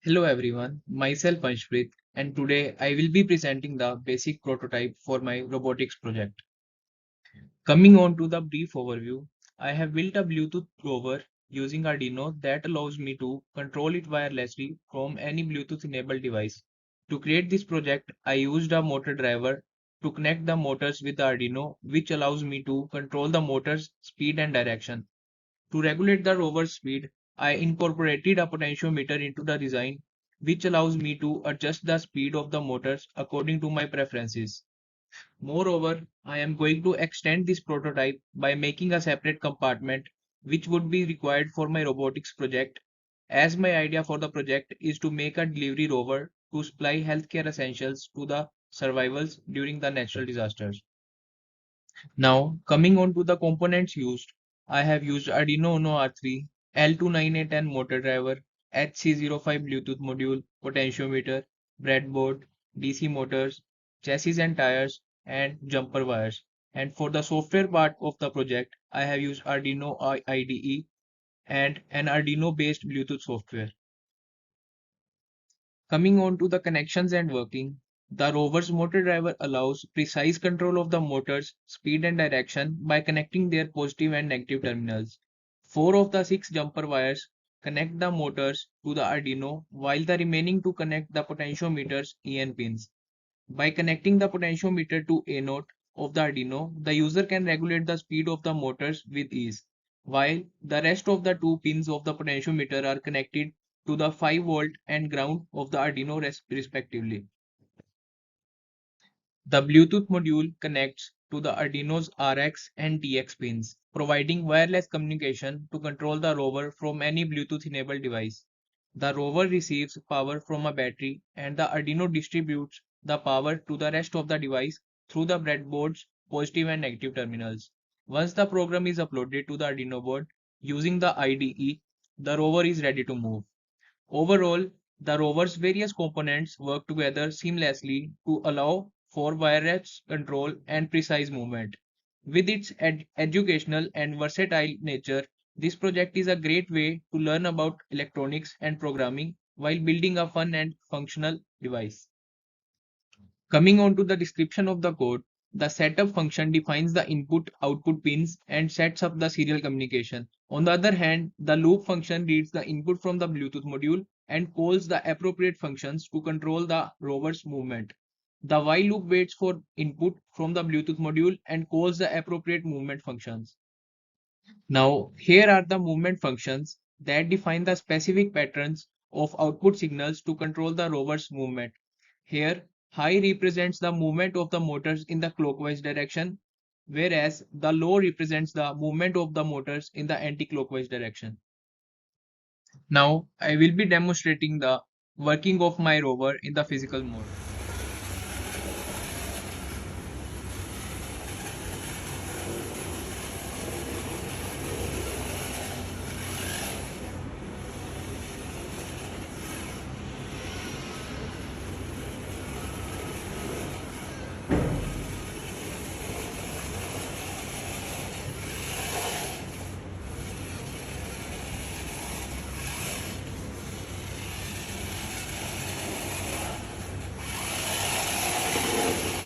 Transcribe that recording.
Hello everyone, myself Anshpreet, and today I will be presenting the basic prototype for my robotics project. Coming on to the brief overview, I have built a Bluetooth rover using Arduino that allows me to control it wirelessly from any Bluetooth enabled device. To create this project, I used a motor driver to connect the motors with the Arduino, which allows me to control the motor's speed and direction. To regulate the rover's speed, I incorporated a potentiometer into the design, which allows me to adjust the speed of the motors according to my preferences. Moreover, I am going to extend this prototype by making a separate compartment, which would be required for my robotics project, as my idea for the project is to make a delivery rover to supply healthcare essentials to the survivors during the natural disasters. Now, coming on to the components used, I have used Arduino Uno R3, L29810 motor driver, HC05 Bluetooth module, potentiometer, breadboard, DC motors, chassis and tires, and jumper wires. And for the software part of the project, I have used Arduino IDE and an Arduino based Bluetooth software. Coming on to the connections and working, the rover's motor driver allows precise control of the motor's speed and direction by connecting their positive and negative terminals. Four of the six jumper wires connect the motors to the Arduino, while the remaining two connect the potentiometer's EN pins. By connecting the potentiometer to A node of the Arduino, the user can regulate the speed of the motors with ease, while the rest of the two pins of the potentiometer are connected to the 5-volt and ground of the Arduino respectively. The Bluetooth module connects to the Arduino's RX and TX pins, providing wireless communication to control the rover from any Bluetooth-enabled device. The rover receives power from a battery, and the Arduino distributes the power to the rest of the device through the breadboard's positive and negative terminals. Once the program is uploaded to the Arduino board using the IDE, the rover is ready to move. Overall, the rover's various components work together seamlessly to allow for wireless control and precise movement. With its educational and versatile nature, this project is a great way to learn about electronics and programming while building a fun and functional device. Coming on to the description of the code, the setup function defines the input-output pins and sets up the serial communication. On the other hand, the loop function reads the input from the Bluetooth module and calls the appropriate functions to control the rover's movement. The while loop waits for input from the Bluetooth module and calls the appropriate movement functions. Now, here are the movement functions that define the specific patterns of output signals to control the rover's movement. Here, high represents the movement of the motors in the clockwise direction, whereas the low represents the movement of the motors in the anti-clockwise direction. Now, I will be demonstrating the working of my rover in the physical mode.